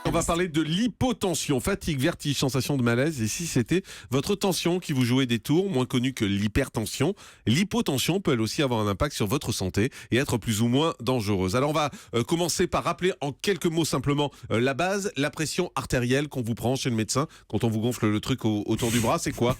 On va parler de l'hypotension, fatigue, vertige, sensation de malaise. Et si c'était votre tension qui vous jouait des tours, moins connue que l'hypertension, l'hypotension peut elle aussi avoir un impact sur votre santé et être plus ou moins dangereuse. Alors on va commencer par rappeler en quelques mots simplement la base, la pression artérielle qu'on vous prend chez le médecin quand on vous gonfle le truc autour du bras, c'est quoi?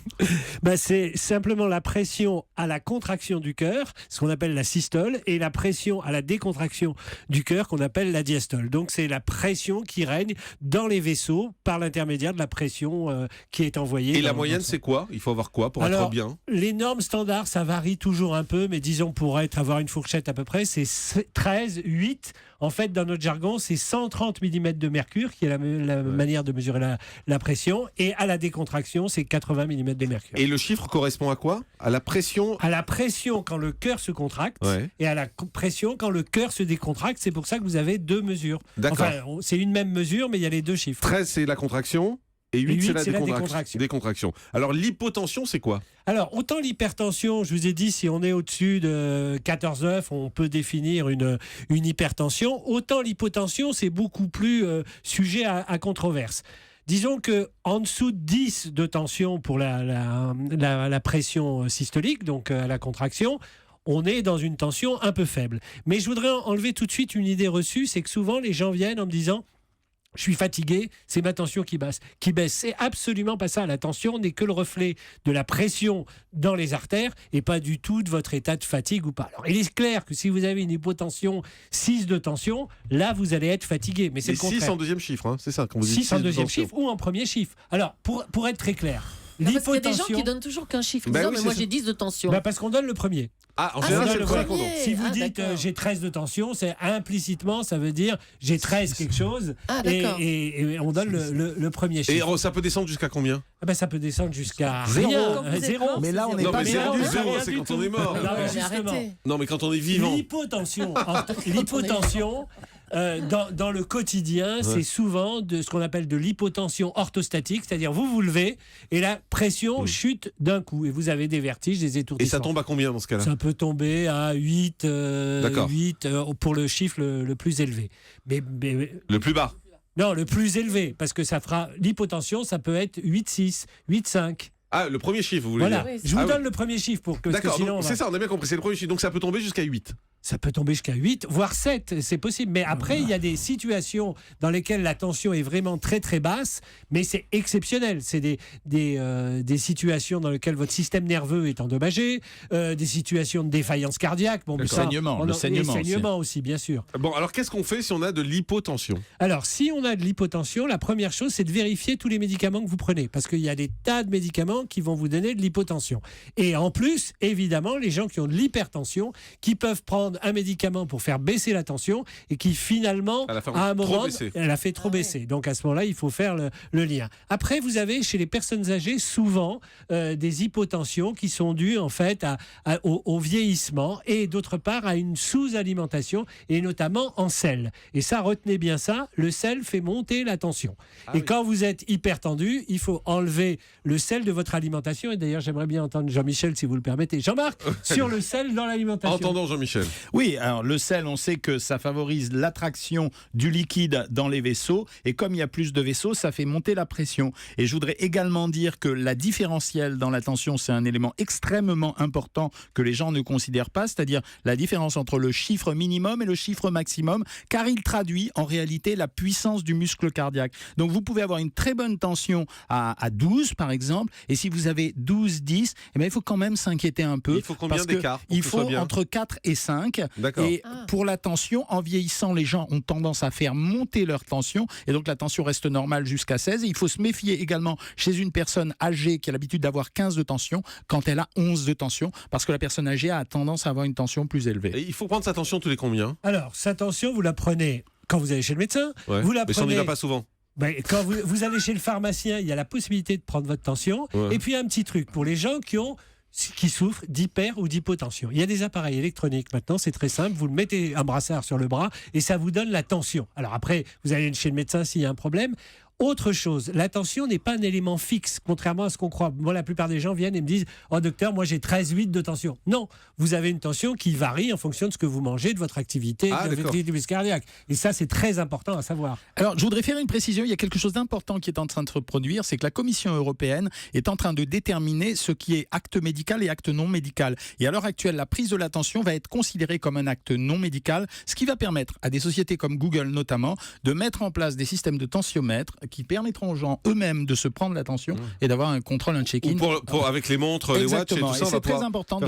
C'est simplement la pression à la contraction du cœur, ce qu'on appelle la systole, et la pression à la décontraction du cœur qu'on appelle la diastole. Donc c'est la pression qui règne dans les vaisseaux par l'intermédiaire de la pression qui est envoyée. Et la moyenne, c'est quoi? Il faut avoir quoi pour être bien? Les normes standards, ça varie toujours un peu, mais disons pour avoir une fourchette à peu près, c'est 13, 8. En fait, dans notre jargon, c'est 130 mm de mercure, qui est la manière de mesurer la pression. Et à la décontraction, c'est 80 mm de mercure. Et le chiffre correspond à quoi? À la pression? À la pression quand le cœur se contracte, et à la pression quand le cœur se décontracte. C'est pour ça que vous avez deux mesures. D'accord. Enfin, c'est une même mesure, mais il y a les deux chiffres. 13, c'est la contraction. Et 8, c'est la décontraction. Alors, l'hypotension, c'est quoi? Alors, autant l'hypertension, je vous ai dit, si on est au-dessus de 14,9, on peut définir une hypertension. Autant l'hypotension, c'est beaucoup plus sujet à controverse. Disons qu'en dessous de 10 de tension pour la pression systolique, donc à la contraction, on est dans une tension un peu faible. Mais je voudrais enlever tout de suite une idée reçue, c'est que souvent les gens viennent en me disant: je suis fatigué, c'est ma tension qui baisse. C'est absolument pas ça. La tension n'est que le reflet de la pression dans les artères et pas du tout de votre état de fatigue ou pas. Alors, il est clair que si vous avez une hypotension 6 de tension, là, vous allez être fatigué. Mais c'est le contraire. 6 en deuxième chiffre, hein, c'est ça quand vous dites 6 en deuxième chiffre ou en premier chiffre. Alors, pour être très clair, parce qu'il y a des gens qui donnent toujours qu'un chiffre. Mais moi, j'ai 10 de tension. Parce qu'on donne le premier. En général, c'est le premier qu'on donne. Si vous dites j'ai 13 de tension, c'est implicitement, ça veut dire j'ai 13 quelque chose. Et on donne le premier chiffre. Et ça peut descendre jusqu'à combien? Ça peut descendre jusqu'à 0. Mais là, on n'est pas zéro, c'est quand on est mort. Non, mais quand on est vivant. L'hypotension, dans le quotidien, c'est souvent de ce qu'on appelle de l'hypotension orthostatique, c'est-à-dire vous levez et la pression chute d'un coup et vous avez des vertiges, des étourdissements. Et ça tombe à combien dans ce cas-là? Ça peut tomber à 8, 8 pour le chiffre le plus élevé. Mais le plus bas? Non, le plus élevé, parce que ça fera l'hypotension, ça peut être 8,6, 8,5. Ah, le premier chiffre, vous voulez dire? Je vous donne le premier chiffre pour que. D'accord, c'est ça, on a bien compris, c'est le premier chiffre. Donc ça peut tomber jusqu'à 8. Ça peut tomber jusqu'à 8, voire 7, c'est possible. Mais après, il y a des situations dans lesquelles la tension est vraiment très très basse, mais c'est exceptionnel. C'est des situations dans lesquelles votre système nerveux est endommagé, des situations de défaillance cardiaque. Le saignement aussi, bien sûr. Bon, alors qu'est-ce qu'on fait si on a de l'hypotension? Alors, si on a de l'hypotension, la première chose, c'est de vérifier tous les médicaments que vous prenez, parce qu'il y a des tas de médicaments qui vont vous donner de l'hypotension. Et en plus, évidemment, les gens qui ont de l'hypertension, qui peuvent prendre un médicament pour faire baisser la tension et qui finalement, à un moment, elle a fait trop baisser. Donc à ce moment-là, il faut faire le lien. Après, vous avez chez les personnes âgées souvent des hypotensions qui sont dues en fait au vieillissement et d'autre part à une sous-alimentation et notamment en sel. Et ça, retenez bien ça, le sel fait monter la tension. Quand vous êtes hypertendu, il faut enlever le sel de votre alimentation. Et d'ailleurs, j'aimerais bien entendre Jean-Michel, si vous le permettez. Jean-Marc, sur le sel dans l'alimentation. Entendons Jean-Michel. Oui, alors le sel, on sait que ça favorise l'attraction du liquide dans les vaisseaux et comme il y a plus de vaisseaux, ça fait monter la pression. Et je voudrais également dire que la différentielle dans la tension, c'est un élément extrêmement important que les gens ne considèrent pas, c'est-à-dire la différence entre le chiffre minimum et le chiffre maximum, car il traduit en réalité la puissance du muscle cardiaque. Donc vous pouvez avoir une très bonne tension à 12 par exemple, et si vous avez 12-10, il faut quand même s'inquiéter un peu. Il faut combien d'écart? Il faut entre 4 et 5. D'accord. Et pour la tension, en vieillissant, les gens ont tendance à faire monter leur tension. Et donc, la tension reste normale jusqu'à 16. Et il faut se méfier également chez une personne âgée qui a l'habitude d'avoir 15 de tension quand elle a 11 de tension. Parce que la personne âgée a tendance à avoir une tension plus élevée. Et il faut prendre sa tension tous les combien? Alors, sa tension, vous la prenez quand vous allez chez le médecin. Vous la mais prenez... ça n'y va pas souvent. Quand vous allez chez le pharmacien, il y a la possibilité de prendre votre tension. Et puis, un petit truc pour les gens qui souffrent d'hyper ou d'hypotension. Il y a des appareils électroniques maintenant, c'est très simple, vous le mettez un brassard sur le bras et ça vous donne la tension. Alors après, vous allez chez le médecin s'il y a un problème. Autre chose, la tension n'est pas un élément fixe, contrairement à ce qu'on croit. Moi, la plupart des gens viennent et me disent « Oh docteur, moi j'ai 13,8 de tension ». Non, vous avez une tension qui varie en fonction de ce que vous mangez, de votre activité, de votre activité cardiaque. Et ça, c'est très important à savoir. Alors, je voudrais faire une précision. Il y a quelque chose d'important qui est en train de se produire, c'est que la Commission européenne est en train de déterminer ce qui est acte médical et acte non médical. Et à l'heure actuelle, la prise de la tension va être considérée comme un acte non médical, ce qui va permettre à des sociétés comme Google notamment de mettre en place des systèmes de tensiomètre qui permettront aux gens eux-mêmes de se prendre la tension et d'avoir un contrôle, un check-in. Avec les montres, les watches et tout ça. C'est très important de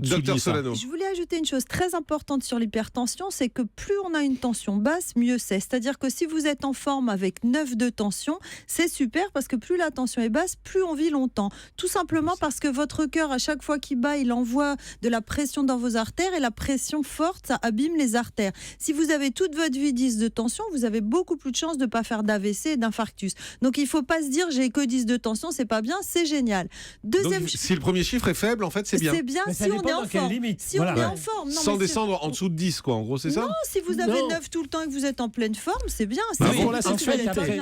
Docteur Solano. Je voulais ajouter une chose très importante sur l'hypertension, c'est que plus on a une tension basse, mieux c'est. C'est-à-dire que si vous êtes en forme avec 9 de tension, c'est super parce que plus la tension est basse, plus on vit longtemps. Tout simplement parce que votre cœur, à chaque fois qu'il bat, il envoie de la pression dans vos artères et la pression forte, ça abîme les artères. Si vous avez toute votre vie 10 de tension, vous avez beaucoup plus de chances de ne pas faire d'AVC et d'infarctus. Donc il ne faut pas se dire j'ai que 10 de tension, c'est pas bien, c'est génial. Donc, si le premier chiffre est faible, en fait, c'est bien. C'est bien si on est en forme. Si on est en forme. Non, sans descendre en dessous de 10, quoi. En gros, c'est ça ? Non, si vous avez 9 tout le temps et que vous êtes en pleine forme, c'est bien. Pour la sexualité.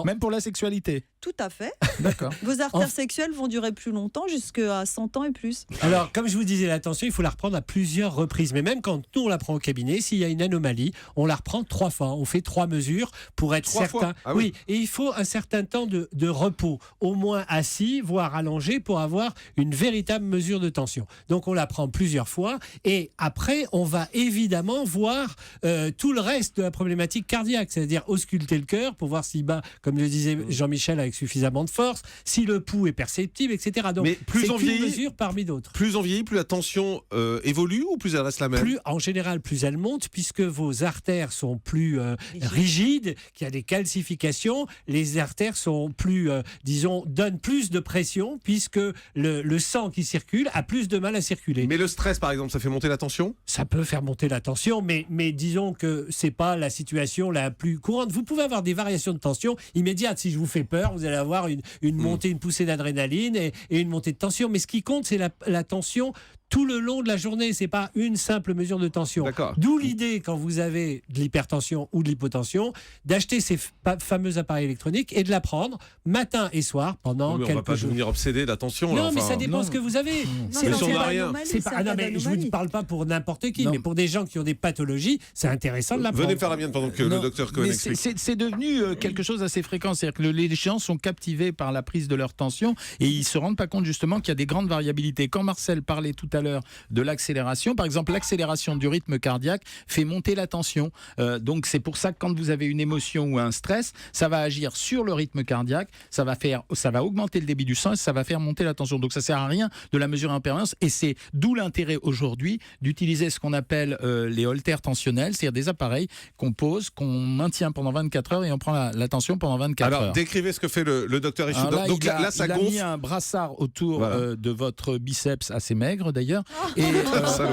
Même pour la sexualité. Tout à fait. D'accord. Vos artères sexuelles vont durer plus longtemps, jusqu'à 100 ans et plus. Alors, comme je vous disais, la tension, il faut la reprendre à plusieurs reprises. Mais même quand nous, on la prend au cabinet, s'il y a une anomalie, on la reprend 3 fois. On fait 3 mesures pour être certain. Ah oui. Et il faut un certain temps de repos, au moins assis, voire allongé, pour avoir une véritable mesure de tension. Donc, on la prend plusieurs fois. Et après, on va évidemment voir tout le reste de la problématique cardiaque, c'est-à-dire ausculter le cœur pour voir s'il bat, comme le disait Jean-Michel, avec suffisamment de force, si le pouls est perceptible, etc. Donc, mais plus on vieillit, mesure parmi d'autres. Plus on vieillit, plus la tension évolue ou plus elle reste la même ? En général, plus elle monte, puisque vos artères sont plus rigides, qu'il y a des calcifications, les artères sont plus, donnent plus de pression, puisque le sang qui circule a plus de mal à circuler. Mais le stress, par exemple, ça fait monter la tension ? Ça peut faire monter la tension, mais disons que c'est pas la situation la plus courante. Vous pouvez avoir des variations de tension immédiates. Si je vous fais peur, vous allez avoir une montée, une poussée d'adrénaline et une montée de tension. Mais ce qui compte, c'est la tension tout le long de la journée. C'est pas une simple mesure de tension. D'où l'idée, quand vous avez de l'hypertension ou de l'hypotension, d'acheter ces fameux appareils électroniques et de la prendre matin et soir pendant quelques jours. On va pas devenir obsédé de la tension. Non, mais ça dépend ce que vous avez. C'est rien. Je ne vous parle pas pour n'importe qui, mais pour des gens qui ont des pathologies, c'est intéressant de la prendre. Venez faire la mienne pendant que le docteur Cohen explique. C'est devenu quelque chose d'assez fréquent. C'est-à-dire que les gens sont captivés par la prise de leur tension et ils ne se rendent pas compte justement qu'il y a des grandes variabilités. Quand Marcel parlait tout à l'heure de l'accélération, par exemple, l'accélération du rythme cardiaque fait monter la tension. Donc c'est pour ça que quand vous avez une émotion ou un stress, ça va agir sur le rythme cardiaque, ça va augmenter le débit du sang et ça va faire monter la tension. Donc ça sert à rien de la mesurer en permanence et c'est d'où l'intérêt aujourd'hui d'utiliser ce qu'on appelle les holters tensionnels, c'est-à-dire des appareils qu'on pose, qu'on maintient pendant 24 heures et on prend la tension pendant 24 heures. Alors décrivez ce que fait le docteur Richoud. Donc là, ça gonfle. Il a mis un brassard autour de votre biceps, assez maigre d'ailleurs. Et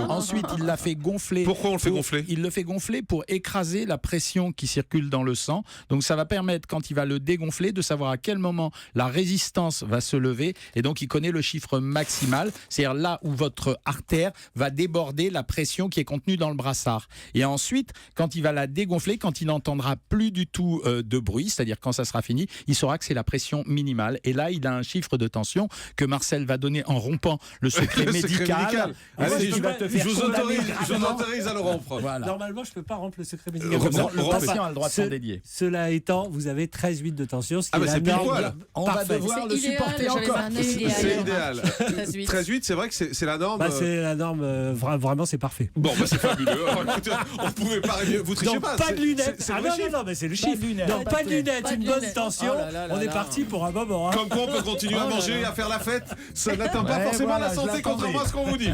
ensuite, il l'a fait gonfler. Pourquoi on le fait gonfler ? Il le fait gonfler pour écraser la pression qui circule dans le sang. Donc ça va permettre, quand il va le dégonfler, de savoir à quel moment la résistance va se lever. Et donc il connaît le chiffre maximal, c'est-à-dire là où votre artère va déborder la pression qui est contenue dans le brassard. Et ensuite, quand il va la dégonfler, quand il n'entendra plus du tout de bruit, c'est-à-dire quand ça sera fini, il saura que c'est la pression minimale. Et là, il a un chiffre de tension que Marcel va donner en rompant le secret médical. Allez, je vous autorise à le rompre. Voilà. Normalement, je ne peux pas rompre le secret médical. Le patient a le droit de s'en dédier. Cela étant, vous avez 13,8 de tension. Ce qui est c'est pile poil. On va devoir le supporter encore. C'est idéal. 13,8, c'est vrai que c'est la norme. C'est la norme. Vraiment, c'est parfait. Bon, c'est fabuleux. Écoutez, on ne pouvait pas. Vous trichez pas. Pas de lunettes. Non, mais c'est le chiffre. Non, pas de lunettes, une bonne tension. On est parti pour un moment. Comme quoi, on peut continuer à manger, à faire la fête. Ça n'atteint pas forcément la santé, contrairement à ce qu'on vous dit.